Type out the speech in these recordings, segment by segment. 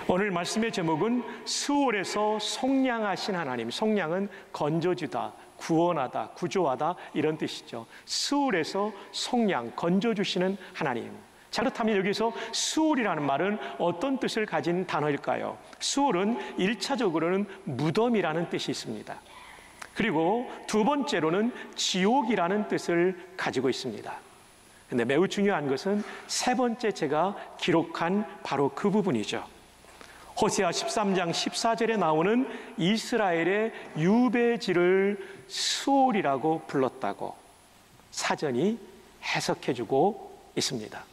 오늘 말씀의 제목은 수월에서 속량하신 하나님. 속량은 건져주다, 구원하다, 구조하다 이런 뜻이죠. 수월에서 속량, 건져주시는 하나님. 자, 그렇다면 여기서 수월이라는 말은 어떤 뜻을 가진 단어일까요? 수월은 1차적으로는 무덤이라는 뜻이 있습니다. 그리고 두 번째로는 지옥이라는 뜻을 가지고 있습니다. 근데 매우 중요한 것은 세 번째 제가 기록한 바로 그 부분이죠. 호세아 13장 14절에 나오는 이스라엘의 유배지를 수월이라고 불렀다고 사전이 해석해주고 있습니다.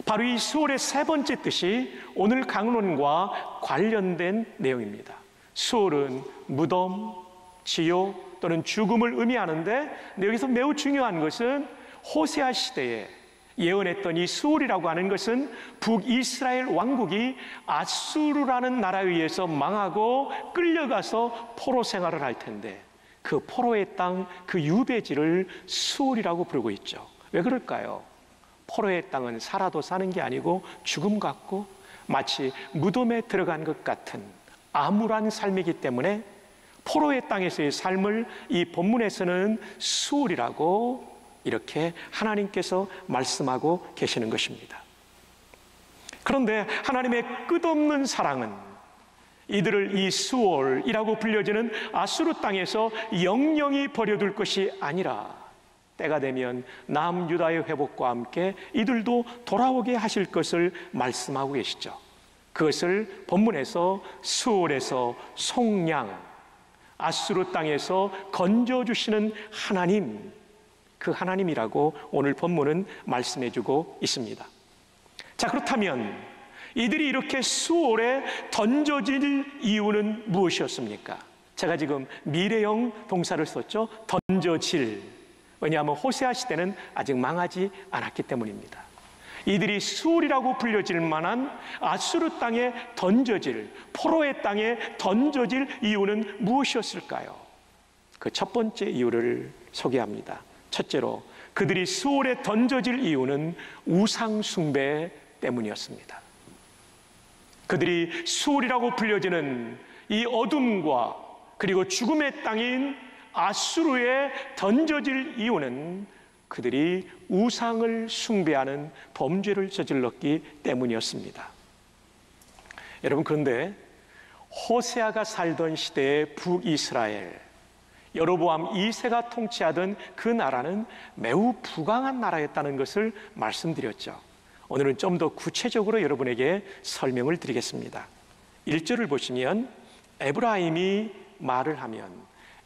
바로 이 수월의 세 번째 뜻이 오늘 강론과 관련된 내용입니다. 수월은 무덤, 지옥 또는 죽음을 의미하는데 여기서 매우 중요한 것은 호세아 시대에 예언했던 이 수월이라고 하는 것은 북이스라엘 왕국이 아수르라는 나라에 의해서 망하고 끌려가서 포로 생활을 할 텐데 그 포로의 땅, 그 유배지를 수월이라고 부르고 있죠. 왜 그럴까요? 포로의 땅은 살아도 사는 게 아니고 죽음 같고 마치 무덤에 들어간 것 같은 암울한 삶이기 때문에 포로의 땅에서의 삶을 이 본문에서는 수월이라고 이렇게 하나님께서 말씀하고 계시는 것입니다. 그런데 하나님의 끝없는 사랑은 이들을 이 수월이라고 불려지는 아수르 땅에서 영영히 버려둘 것이 아니라 때가 되면 남유다의 회복과 함께 이들도 돌아오게 하실 것을 말씀하고 계시죠. 그것을 본문에서 수월에서 속량, 아수르 땅에서 건져주시는 하나님, 그 하나님이라고 오늘 본문은 말씀해주고 있습니다. 자, 그렇다면 이들이 이렇게 수월에 던져질 이유는 무엇이었습니까? 제가 지금 미래형 동사를 썼죠. 던져질. 왜냐하면 호세아 시대는 아직 망하지 않았기 때문입니다. 이들이 수월이라고 불려질 만한 아수르 땅에 던져질, 포로의 땅에 던져질 이유는 무엇이었을까요? 그 첫 번째 이유를 소개합니다. 첫째로 그들이 수월에 던져질 이유는 우상 숭배 때문이었습니다. 그들이 수월이라고 불려지는 이 어둠과 그리고 죽음의 땅인 아수르에 던져질 이유는 그들이 우상을 숭배하는 범죄를 저질렀기 때문이었습니다. 여러분, 그런데 호세아가 살던 시대의 북이스라엘, 여로보암 2세가 통치하던 그 나라는 매우 부강한 나라였다는 것을 말씀드렸죠. 오늘은 좀 더 구체적으로 여러분에게 설명을 드리겠습니다. 1절을 보시면 에브라임이 말을 하면,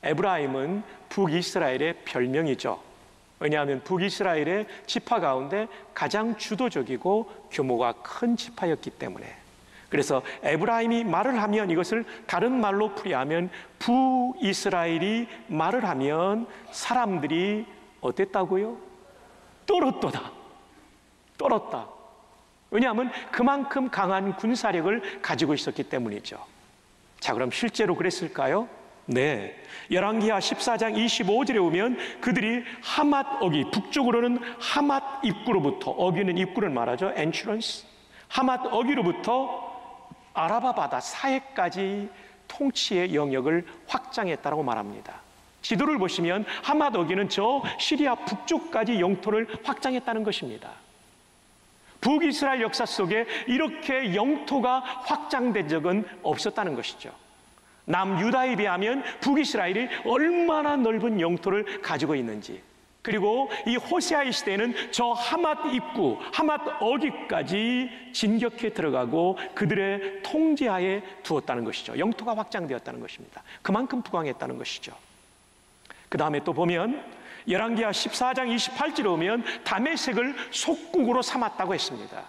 에브라임은 북이스라엘의 별명이죠. 왜냐하면 북이스라엘의 지파 가운데 가장 주도적이고 규모가 큰 지파였기 때문에. 그래서 에브라임이 말을 하면, 이것을 다른 말로 풀이하면 북이스라엘이 말을 하면 사람들이 어땠다고요? 떨었다. 왜냐하면 그만큼 강한 군사력을 가지고 있었기 때문이죠. 자, 그럼 실제로 그랬을까요? 네, 열왕기하 14장 25절에 오면 그들이 하맛 어기, 북쪽으로는 하맛 입구로부터, 어기는 입구를 말하죠. entrance. 하맛 어기로부터 아라바 바다 사해까지 통치의 영역을 확장했다고 말합니다. 지도를 보시면 하맛 어기는 저 시리아 북쪽까지 영토를 확장했다는 것입니다. 북이스라엘 역사 속에 이렇게 영토가 확장된 적은 없었다는 것이죠. 남유다에 비하면 북이스라엘이 얼마나 넓은 영토를 가지고 있는지, 그리고 이 호세아의 시대에는 저 하맛 입구, 하맛 어기까지 진격해 들어가고 그들의 통제하에 두었다는 것이죠. 영토가 확장되었다는 것입니다. 그만큼 부강했다는 것이죠. 그 다음에 또 보면 열왕기하 14장 28절에 오면 다메섹을 속국으로 삼았다고 했습니다.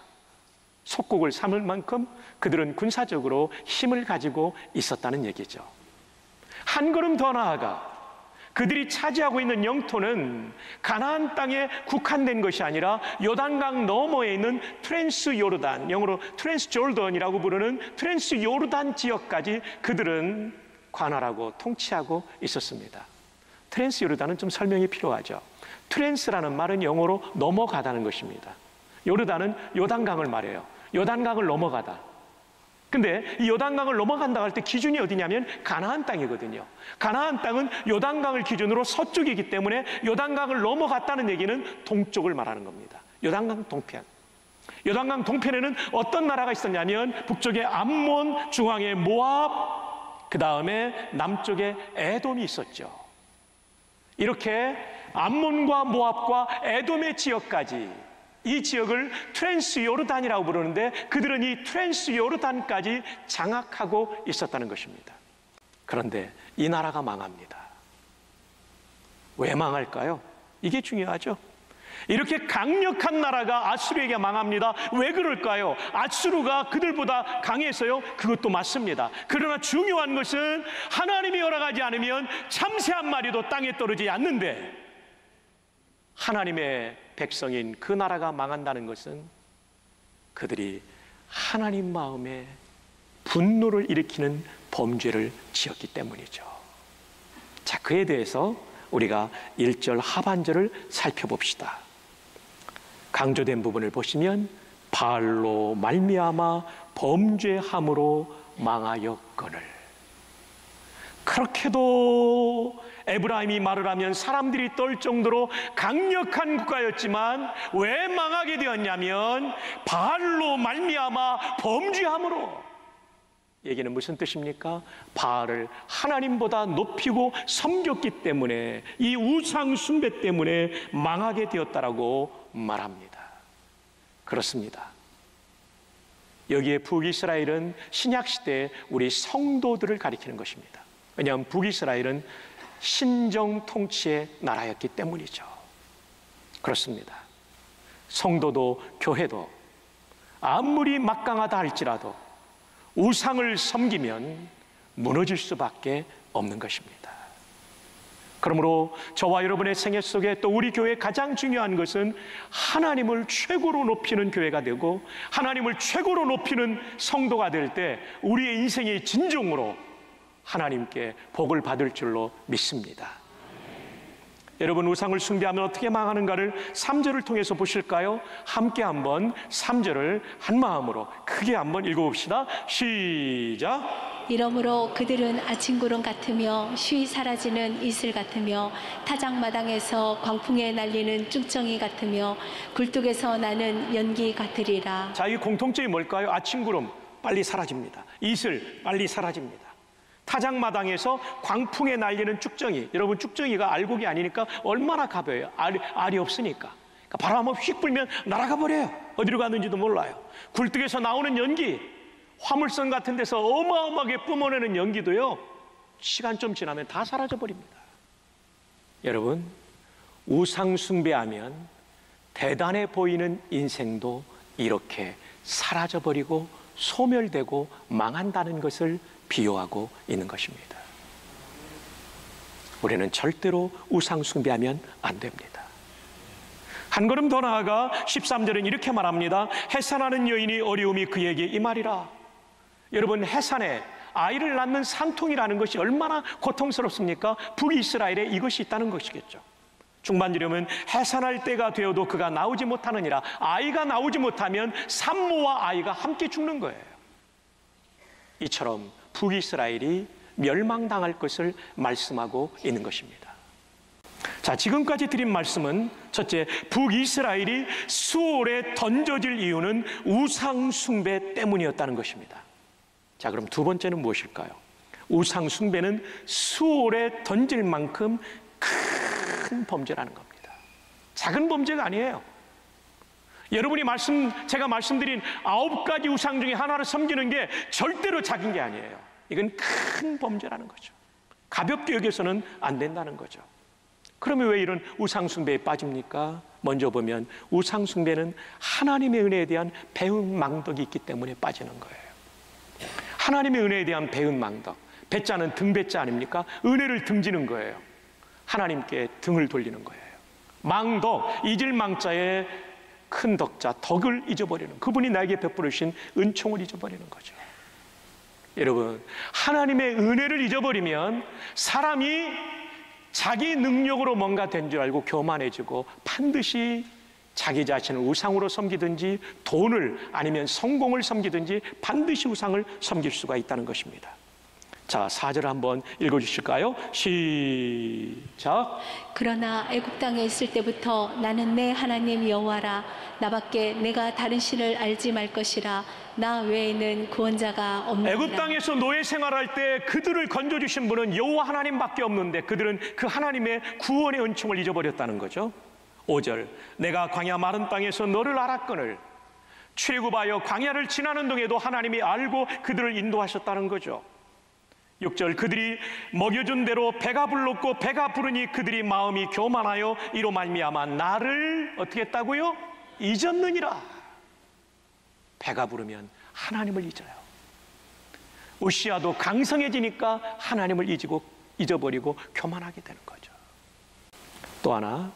속국을 삼을 만큼 그들은 군사적으로 힘을 가지고 있었다는 얘기죠. 한 걸음 더 나아가 그들이 차지하고 있는 영토는 가나안 땅에 국한된 것이 아니라 요단강 너머에 있는 트랜스 요르단, 영어로 트랜스 조던이라고 부르는 트랜스 요르단 지역까지 그들은 관할하고 통치하고 있었습니다. 트랜스 요르단은 좀 설명이 필요하죠. 트랜스라는 말은 영어로 넘어가다는 것입니다. 요르단은 요단강을 말해요. 요단강을 넘어가다. 근데 이 요단강을 넘어간다고 할 때 기준이 어디냐면 가나안 땅이거든요. 가나안 땅은 요단강을 기준으로 서쪽이기 때문에 요단강을 넘어갔다는 얘기는 동쪽을 말하는 겁니다. 요단강 동편. 요단강 동편에는 어떤 나라가 있었냐면 북쪽에 암몬, 중앙에 모압, 그 다음에 남쪽에 에돔이 있었죠. 이렇게 암몬과 모압과 에돔의 지역까지, 이 지역을 트랜스 요르단이라고 부르는데 그들은 이 트랜스 요르단까지 장악하고 있었다는 것입니다. 그런데 이 나라가 망합니다. 왜 망할까요? 이게 중요하죠. 이렇게 강력한 나라가 아수르에게 망합니다. 왜 그럴까요? 아수르가 그들보다 강해서요? 그것도 맞습니다. 그러나 중요한 것은 하나님이 허락하지 않으면 참새 한 마리도 땅에 떨어지지 않는데, 하나님의 백성인 그 나라가 망한다는 것은 그들이 하나님 마음에 분노를 일으키는 범죄를 지었기 때문이죠. 자, 그에 대해서 우리가 1절 하반절을 살펴봅시다. 강조된 부분을 보시면 바알로 말미암아 범죄함으로 망하였거늘. 그렇게도 에브라임이 말을 하면 사람들이 떨 정도로 강력한 국가였지만 왜 망하게 되었냐면 바알로 말미암아 범죄함으로. 얘기는 무슨 뜻입니까? 바알을 하나님보다 높이고 섬겼기 때문에, 이 우상 숭배 때문에 망하게 되었다라고 말합니다. 그렇습니다. 여기에 북이스라엘은 신약시대에 우리 성도들을 가리키는 것입니다. 왜냐하면 북이스라엘은 신정 통치의 나라였기 때문이죠. 그렇습니다. 성도도 교회도 아무리 막강하다 할지라도 우상을 섬기면 무너질 수밖에 없는 것입니다. 그러므로 저와 여러분의 생애 속에 또 우리 교회의 가장 중요한 것은 하나님을 최고로 높이는 교회가 되고 하나님을 최고로 높이는 성도가 될 때 우리의 인생의 진정으로 하나님께 복을 받을 줄로 믿습니다. 여러분, 우상을 숭배하면 어떻게 망하는가를 3절을 통해서 보실까요? 함께 한번 3절을 한 마음으로 크게 한번 읽어봅시다. 시작. 이러므로 그들은 아침구름 같으며 쉬 사라지는 이슬 같으며 타작마당에서 광풍에 날리는 쭉정이 같으며 굴뚝에서 나는 연기 같으리라. 자, 이 공통점이 뭘까요? 아침구름 빨리 사라집니다. 이슬 빨리 사라집니다. 타작마당에서 광풍에 날리는 쭉정이. 여러분, 쭉정이가 알곡이 아니니까 얼마나 가벼워요. 알이 없으니까. 그러니까 바람 한번 휙 불면 날아가 버려요. 어디로 가는지도 몰라요. 굴뚝에서 나오는 연기, 화물선 같은 데서 어마어마하게 뿜어내는 연기도요, 시간 좀 지나면 다 사라져 버립니다. 여러분, 우상 숭배하면 대단해 보이는 인생도 이렇게 사라져 버리고 소멸되고 망한다는 것을 비유하고 있는 것입니다. 우리는 절대로 우상 숭배하면 안 됩니다. 한 걸음 더 나아가 13절은 이렇게 말합니다. 해산하는 여인이 어려움이 그에게 임하리라. 여러분, 해산에 아이를 낳는 산통이라는 것이 얼마나 고통스럽습니까? 북이스라엘에 이것이 있다는 것이겠죠. 중반절이면 해산할 때가 되어도 그가 나오지 못하느니라. 아이가 나오지 못하면 산모와 아이가 함께 죽는 거예요. 이처럼 북이스라엘이 멸망당할 것을 말씀하고 있는 것입니다. 자, 지금까지 드린 말씀은 첫째, 북이스라엘이 수올에 던져질 이유는 우상 숭배 때문이었다는 것입니다. 자, 그럼 두 번째는 무엇일까요? 우상 숭배는 수올에 던질 만큼 큰 범죄라는 겁니다. 작은 범죄가 아니에요. 여러분이 제가 말씀드린 9가지 우상 중에 하나를 섬기는 게 절대로 작은 게 아니에요. 이건 큰 범죄라는 거죠. 가볍게 여겨서는 안 된다는 거죠. 그러면 왜 이런 우상 숭배에 빠집니까? 먼저 보면 우상 숭배는 하나님의 은혜에 대한 배은망덕이 있기 때문에 빠지는 거예요. 하나님의 은혜에 대한 배은망덕. 배자는 등배자 아닙니까? 은혜를 등지는 거예요. 하나님께 등을 돌리는 거예요. 망덕, 잊을망자에 큰 덕자, 덕을 잊어버리는, 그분이 나에게 베풀으신 은총을 잊어버리는 거죠. 여러분, 하나님의 은혜를 잊어버리면 사람이 자기 능력으로 뭔가 된 줄 알고 교만해지고 반드시 자기 자신을 우상으로 섬기든지 돈을 아니면 성공을 섬기든지 반드시 우상을 섬길 수가 있다는 것입니다. 자, 4절 한번 읽어주실까요? 시작. 그러나 애굽 땅에 있을 때부터 나는 내 하나님 여호와라. 나밖에 내가 다른 신을 알지 말 것이라. 나 외에는 구원자가 없느니라. 애굽 땅에서 노예 생활할 때 그들을 건져주신 분은 여호와 하나님밖에 없는데 그들은 그 하나님의 구원의 은총을 잊어버렸다는 거죠. 5절. 내가 광야 마른 땅에서 너를 알았거늘. 출애굽하여 광야를 지나는 동에도 하나님이 알고 그들을 인도하셨다는 거죠. 6절. 그들이 먹여준 대로 배가 불렀고 배가 부르니 그들이 마음이 교만하여 이로 말미암아 나를 어떻게 했다고요? 잊었느니라. 배가 부르면 하나님을 잊어요. 우시아도 강성해지니까 하나님을 잊어버리고 교만하게 되는 거죠. 또 하나,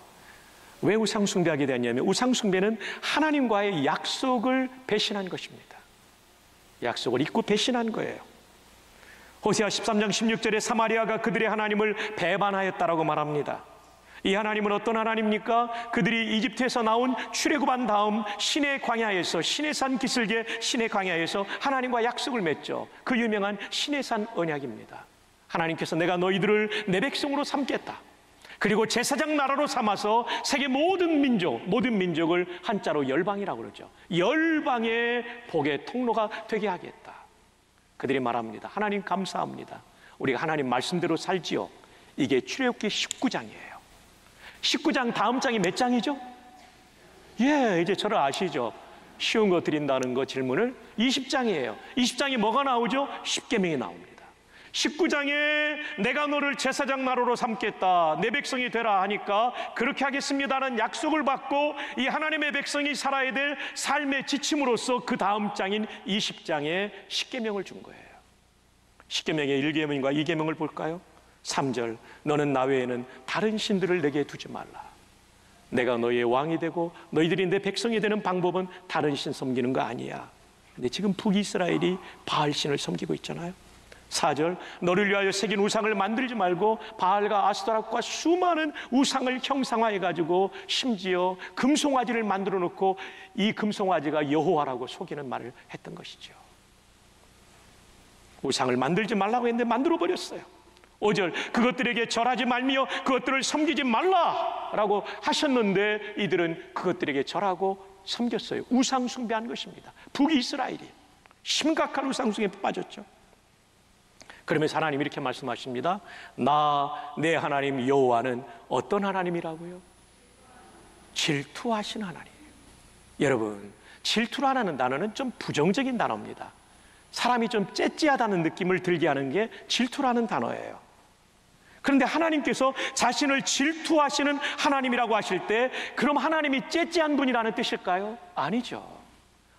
왜 우상 숭배하게 되었냐면 우상 숭배는 하나님과의 약속을 배신한 것입니다. 약속을 잊고 배신한 거예요. 호세아 13장 16절에 사마리아가 그들의 하나님을 배반하였다라고 말합니다. 이 하나님은 어떤 하나님입니까? 그들이 이집트에서 나온 출애굽한 다음 시내 광야에서, 시내산 기슭의 시내 광야에서 하나님과 약속을 맺죠. 그 유명한 시내산 언약입니다. 하나님께서 내가 너희들을 내 백성으로 삼겠다. 그리고 제사장 나라로 삼아서 세계 모든 민족을 한자로 열방이라고 그러죠. 열방의 복의 통로가 되게 하겠다. 그들이 말합니다. 하나님 감사합니다. 우리가 하나님 말씀대로 살지요. 이게 출애굽기 19장이에요. 19장 다음 장이 몇 장이죠? 예, 이제 저를 아시죠? 쉬운 거 드린다는 거 질문을 20장이에요. 20장이 뭐가 나오죠? 십계명이 나옵니다. 19장에 내가 너를 제사장 나라로 삼겠다, 내 백성이 되라 하니까 그렇게 하겠습니다는 약속을 받고 이 하나님의 백성이 살아야 될 삶의 지침으로서 그 다음 장인 20장에 십계명을 준 거예요. 십계명의 1계명과 2계명을 볼까요? 3절. 너는 나 외에는 다른 신들을 내게 두지 말라. 내가 너희의 왕이 되고 너희들이 내 백성이 되는 방법은 다른 신 섬기는 거 아니야. 근데 지금 북이스라엘이 바알신을 섬기고 있잖아요. 4절. 너를 위하여 새긴 우상을 만들지 말고 바알과 아스타락과 수많은 우상을 형상화해 가지고 심지어 금송아지를 만들어 놓고 이 금송아지가 여호와라고 속이는 말을 했던 것이죠. 우상을 만들지 말라고 했는데 만들어 버렸어요. 5절. 그것들에게 절하지 말며 그것들을 섬기지 말라라고 하셨는데 이들은 그것들에게 절하고 섬겼어요. 우상 숭배한 것입니다. 북이스라엘이 심각한 우상 숭배에 빠졌죠. 그러면서 하나님 이렇게 말씀하십니다. 나 내 하나님 여호와는 어떤 하나님이라고요? 질투하신 하나님. 여러분, 질투라는 단어는 좀 부정적인 단어입니다. 사람이 좀 째째하다는 느낌을 들게 하는 게 질투라는 단어예요. 그런데 하나님께서 자신을 질투하시는 하나님이라고 하실 때 그럼 하나님이 째째한 분이라는 뜻일까요? 아니죠.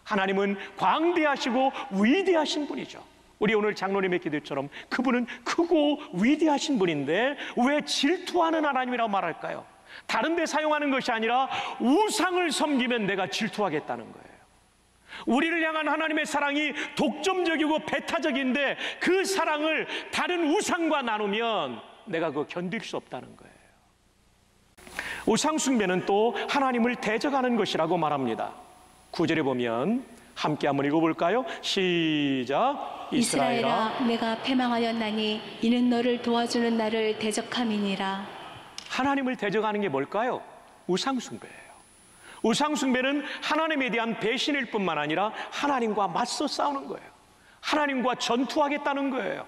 하나님은 광대하시고 위대하신 분이죠. 우리 오늘 장로님의 기도처럼 그분은 크고 위대하신 분인데 왜 질투하는 하나님이라고 말할까요? 다른 데 사용하는 것이 아니라 우상을 섬기면 내가 질투하겠다는 거예요. 우리를 향한 하나님의 사랑이 독점적이고 배타적인데 그 사랑을 다른 우상과 나누면 내가 그거 견딜 수 없다는 거예요. 우상 숭배는 또 하나님을 대적하는 것이라고 말합니다. 9절에 보면 함께 한번 읽어볼까요? 시작. 이스라엘아, 내가 패망하였나니 이는 너를 도와주는 나를 대적함이니라. 하나님을 대적하는 게 뭘까요? 우상 숭배예요. 우상 숭배는 하나님에 대한 배신일 뿐만 아니라 하나님과 맞서 싸우는 거예요. 하나님과 전투하겠다는 거예요.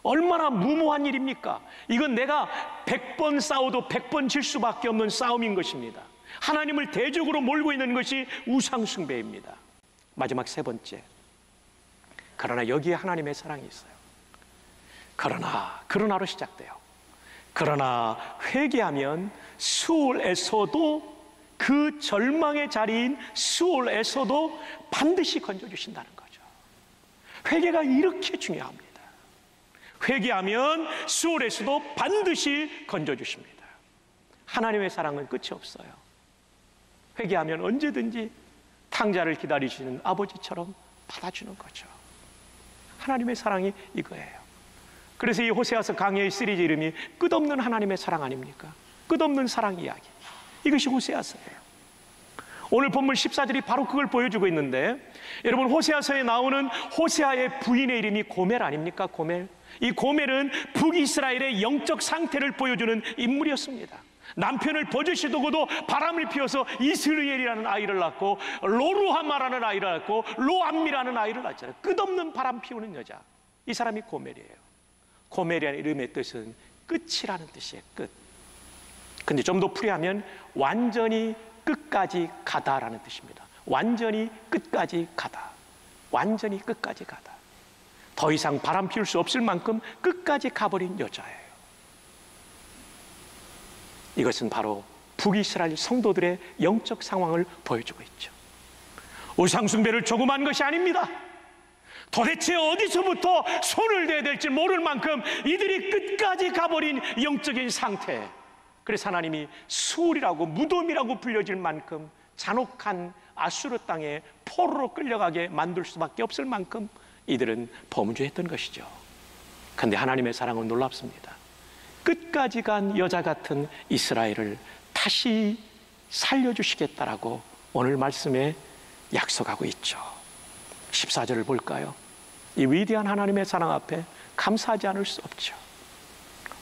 얼마나 무모한 일입니까? 이건 내가 100번 싸워도 100번 질 수밖에 없는 싸움인 것입니다. 하나님을 대적으로 몰고 있는 것이 우상 숭배입니다. 마지막 세 번째. 그러나 여기에 하나님의 사랑이 있어요. 그러나로 시작돼요. 그러나 회개하면 수올에서도 그 절망의 자리인 수올에서도 반드시 건져주신다는 거죠. 회개가 이렇게 중요합니다. 회개하면 수올에서도 반드시 건져주십니다. 하나님의 사랑은 끝이 없어요. 회개하면 언제든지 탕자를 기다리시는 아버지처럼 받아주는 거죠. 하나님의 사랑이 이거예요. 그래서 이 호세아서 강해의 시리즈 이름이 끝없는 하나님의 사랑 아닙니까? 끝없는 사랑 이야기. 이것이 호세아서예요. 오늘 본문 14절이 바로 그걸 보여주고 있는데, 여러분 호세아서에 나오는 호세아의 부인의 이름이 고멜 아닙니까? 고멜. 이 고멜은 북이스라엘의 영적 상태를 보여주는 인물이었습니다. 남편을 버젓이 두고도 바람을 피워서 이스라엘이라는 아이를 낳고 로루하마라는 아이를 낳고 로암미라는 아이를 낳잖아요. 끝없는 바람 피우는 여자. 이 사람이 고멜이에요. 고멜이라는 이름의 뜻은 끝이라는 뜻이에요. 끝. 근데 좀 더 풀이하면 완전히 끝까지 가다라는 뜻입니다. 완전히 끝까지 가다. 완전히 끝까지 가다. 더 이상 바람 피울 수 없을 만큼 끝까지 가버린 여자예요. 이것은 바로 북이스라엘 성도들의 영적 상황을 보여주고 있죠. 우상숭배를 조금한 것이 아닙니다. 도대체 어디서부터 손을 대야 될지 모를 만큼 이들이 끝까지 가버린 영적인 상태. 그래서 하나님이 수울이라고 무덤이라고 불려질 만큼 잔혹한 아수르 땅에 포로로 끌려가게 만들 수밖에 없을 만큼 이들은 범죄했던 것이죠. 그런데 하나님의 사랑은 놀랍습니다. 끝까지 간 여자 같은 이스라엘을 다시 살려주시겠다라고 오늘 말씀에 약속하고 있죠. 14절을 볼까요? 이 위대한 하나님의 사랑 앞에 감사하지 않을 수 없죠.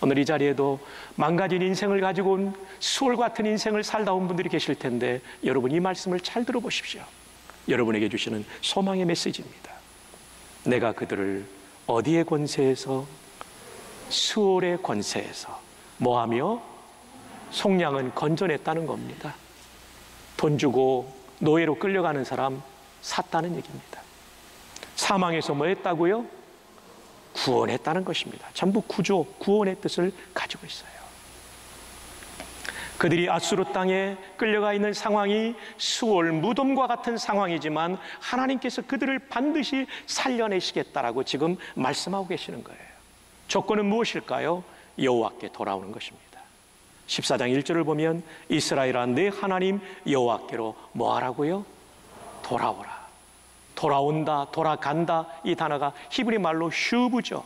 오늘 이 자리에도 망가진 인생을 가지고 온 수월 같은 인생을 살다 온 분들이 계실 텐데, 여러분 이 말씀을 잘 들어보십시오. 여러분에게 주시는 소망의 메시지입니다. 내가 그들을 어디의 권세에서? 수월의 권세에서 뭐하며? 속량은 건져냈다는 겁니다. 돈 주고 노예로 끌려가는 사람 샀다는 얘기입니다. 사망에서 뭐 했다고요? 구원했다는 것입니다. 전부 구조, 구원의 뜻을 가지고 있어요. 그들이 아수르 땅에 끌려가 있는 상황이 수월 무덤과 같은 상황이지만 하나님께서 그들을 반드시 살려내시겠다라고 지금 말씀하고 계시는 거예요. 조건은 무엇일까요? 여호와께 돌아오는 것입니다. 14장 1절을 보면 이스라엘아 내 하나님 여호와께로 뭐하라고요? 돌아오라. 돌아온다, 돌아간다, 이 단어가 히브리 말로 슈브죠.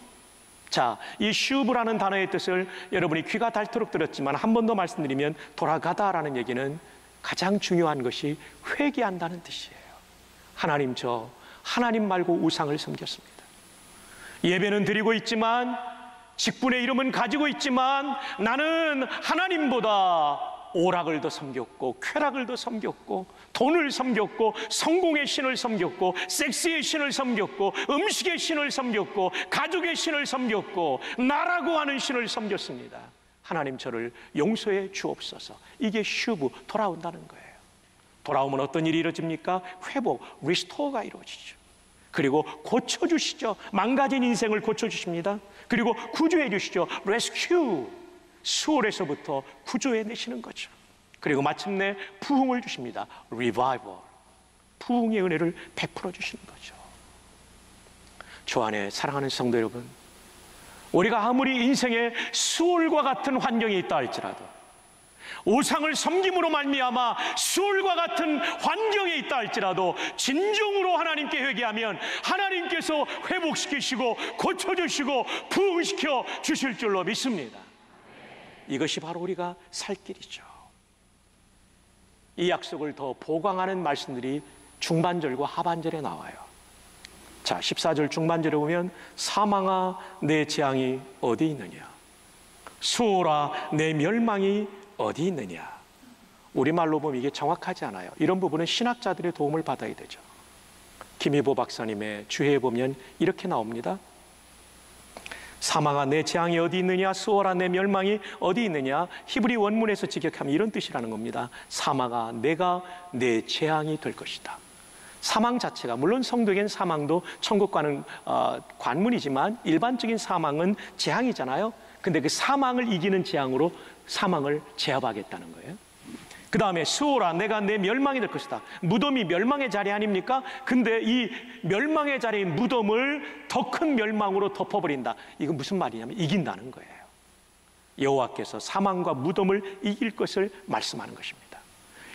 자, 이 슈브라는 단어의 뜻을 여러분이 귀가 닳도록 들었지만 한 번 더 말씀드리면 돌아가다라는 얘기는 가장 중요한 것이 회개한다는 뜻이에요. 하나님, 저 하나님 말고 우상을 섬겼습니다. 예배는 드리고 있지만, 직분의 이름은 가지고 있지만 나는 하나님보다 오락을 더 섬겼고 쾌락을 더 섬겼고 돈을 섬겼고 성공의 신을 섬겼고 섹스의 신을 섬겼고 음식의 신을 섬겼고 가족의 신을 섬겼고 나라고 하는 신을 섬겼습니다. 하나님 저를 용서해 주옵소서. 이게 슈브, 돌아온다는 거예요. 돌아오면 어떤 일이 이루어집니까? 회복, 리스토어가 이루어지죠. 그리고 고쳐주시죠. 망가진 인생을 고쳐주십니다. 그리고 구조해 주시죠. 레스큐, 수월에서부터 구조해 내시는 거죠. 그리고 마침내 부흥을 주십니다. 리바이벌, 부흥의 은혜를 베풀어 주시는 거죠. 저 안에 사랑하는 성도 여러분, 우리가 아무리 인생에 수월과 같은 환경이 있다 할지라도, 우상을 섬김으로 말미암아 수월과 같은 환경에 있다 할지라도 진정으로 하나님께 회개하면 하나님께서 회복시키시고 고쳐주시고 부흥시켜 주실 줄로 믿습니다. 이것이 바로 우리가 살 길이죠. 이 약속을 더 보강하는 말씀들이 중반절과 하반절에 나와요. 자, 14절 중반절에 보면 사망아 내 재앙이 어디 있느냐, 수월아 내 멸망이 어디 있느냐. 우리말로 보면 이게 정확하지 않아요. 이런 부분은 신학자들의 도움을 받아야 되죠. 김희보 박사님의 주해에 보면 이렇게 나옵니다. 사망아 내 재앙이 어디 있느냐, 수월아 내 멸망이 어디 있느냐. 히브리 원문에서 직역하면 이런 뜻이라는 겁니다. 사망아 내가 내 재앙이 될 것이다. 사망 자체가, 물론 성도에겐 사망도 천국과는 관문이지만 일반적인 사망은 재앙이잖아요. 근데 그 사망을 이기는 재앙으로 사망을 제압하겠다는 거예요. 그 다음에 수호라 내가 내 멸망이 될 것이다. 무덤이 멸망의 자리 아닙니까? 근데 이 멸망의 자리인 무덤을 더 큰 멸망으로 덮어버린다. 이건 무슨 말이냐면 이긴다는 거예요. 여호와께서 사망과 무덤을 이길 것을 말씀하는 것입니다.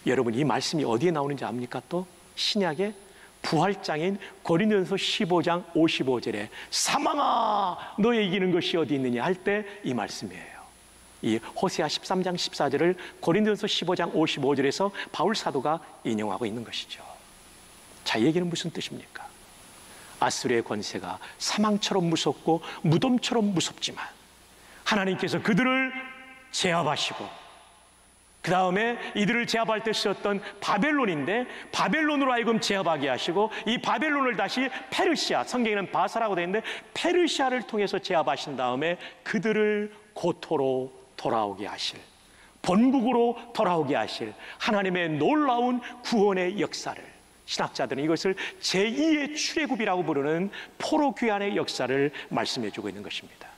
여러분 이 말씀이 어디에 나오는지 압니까? 또 신약의 부활장인 고린도전서 15장 55절에 사망아 너의 이기는 것이 어디 있느냐 할 때 이 말씀이에요. 이 호세아 13장 14절을 고린도전서 15장 55절에서 바울 사도가 인용하고 있는 것이죠. 자, 이 얘기는 무슨 뜻입니까? 아수르의 권세가 사망처럼 무섭고 무덤처럼 무섭지만 하나님께서 그들을 제압하시고 그 다음에 이들을 제압할 때 쓰였던 바벨론인데 바벨론으로 하여금 제압하게 하시고 이 바벨론을 다시 페르시아, 성경에는 바사라고 되어 있는데 페르시아를 통해서 제압하신 다음에 그들을 고토로 돌아오게 하실, 본국으로 돌아오게 하실 하나님의 놀라운 구원의 역사를, 신학자들은 이것을 제2의 출애굽이라고 부르는 포로 귀환의 역사를 말씀해 주고 있는 것입니다.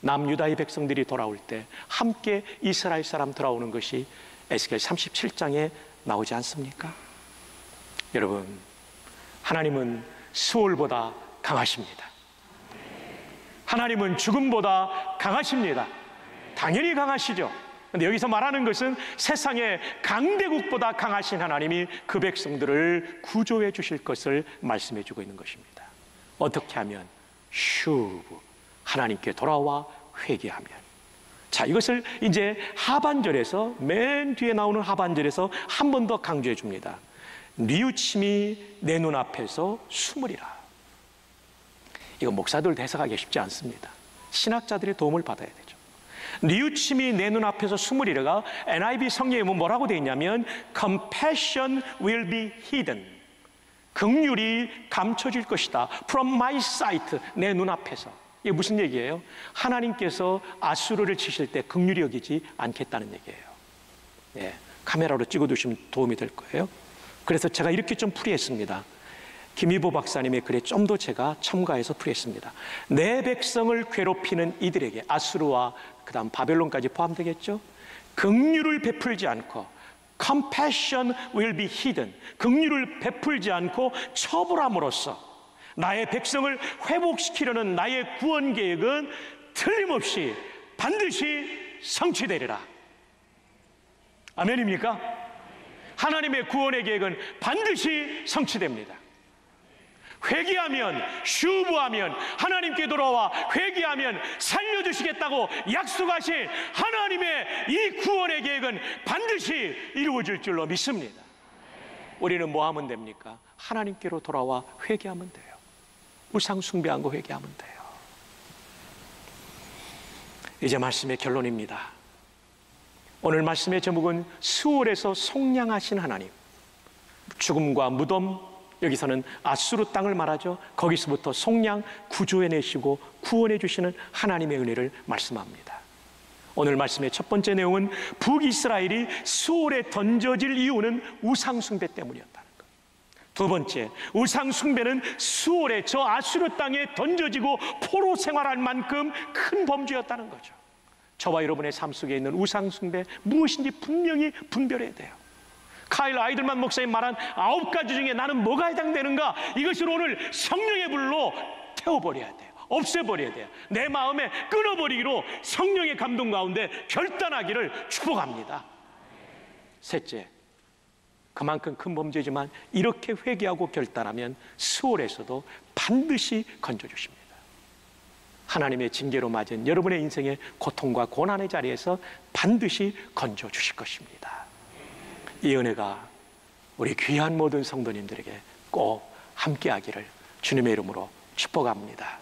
남유다의 백성들이 돌아올 때 함께 이스라엘 사람 돌아오는 것이 에스겔 37장에 나오지 않습니까? 여러분, 하나님은 수월보다 강하십니다. 하나님은 죽음보다 강하십니다. 당연히 강하시죠. 그런데 여기서 말하는 것은 세상의 강대국보다 강하신 하나님이 그 백성들을 구조해 주실 것을 말씀해 주고 있는 것입니다. 어떻게 하면? 하나님께 돌아와 회개하면. 자, 이것을 이제 하반절에서, 맨 뒤에 나오는 하반절에서 한 번 더 강조해 줍니다. 뉘우침이 내 눈앞에서 숨으리라. 이거 목사들 해석하기 쉽지 않습니다. 신학자들의 도움을 받아야 되죠. 뉘우침이 내 눈앞에서 숨으리라가 NIV 성경에 뭐라고 되어 있냐면 Compassion will be hidden. 긍휼이 감춰질 것이다. From my sight, 내 눈앞에서. 이게 무슨 얘기예요? 하나님께서 아수르를 치실 때 긍휼히 여기지 않겠다는 얘기예요. 예, 카메라로 찍어두시면 도움이 될 거예요. 그래서 제가 이렇게 좀 풀이했습니다. 김희보 박사님의 글에 좀 더 제가 첨가해서 풀이했습니다. 내 백성을 괴롭히는 이들에게, 아수르와 그 다음 바벨론까지 포함되겠죠? 긍휼을 베풀지 않고 compassion will be hidden, 긍휼을 베풀지 않고 처벌함으로써 나의 백성을 회복시키려는 나의 구원 계획은 틀림없이 반드시 성취되리라. 아멘입니까? 하나님의 구원의 계획은 반드시 성취됩니다. 회개하면, 슈브하면, 하나님께 돌아와 회개하면 살려주시겠다고 약속하신 하나님의 이 구원의 계획은 반드시 이루어질 줄로 믿습니다. 우리는 뭐 하면 됩니까? 하나님께로 돌아와 회개하면 돼요. 우상 숭배한 거 회개하면 돼요. 이제 말씀의 결론입니다. 오늘 말씀의 제목은 수월에서 속량하신 하나님. 죽음과 무덤, 여기서는 아수르 땅을 말하죠. 거기서부터 속량, 구조해내시고 구원해 주시는 하나님의 은혜를 말씀합니다. 오늘 말씀의 첫 번째 내용은 북이스라엘이 수월에 던져질 이유는 우상 숭배 때문이었다는 것. 두 번째, 우상 숭배는 수월에 저 아수르 땅에 던져지고 포로 생활할 만큼 큰 범죄였다는 거죠. 저와 여러분의 삶 속에 있는 우상 숭배 무엇인지 분명히 분별해야 돼요. 카일 아이들만 목사님 말한 9가지 중에 나는 뭐가 해당되는가? 이것을 오늘 성령의 불로 태워버려야 돼요. 없애버려야 돼요. 내 마음에 끊어버리기로 성령의 감동 가운데 결단하기를 축복합니다. 셋째, 그만큼 큰 범죄지만 이렇게 회개하고 결단하면 수월에서도 반드시 건져주십니다. 하나님의 징계로 맞은 여러분의 인생의 고통과 고난의 자리에서 반드시 건져주실 것입니다. 이 은혜가 우리 귀한 모든 성도님들에게 꼭 함께하기를 주님의 이름으로 축복합니다.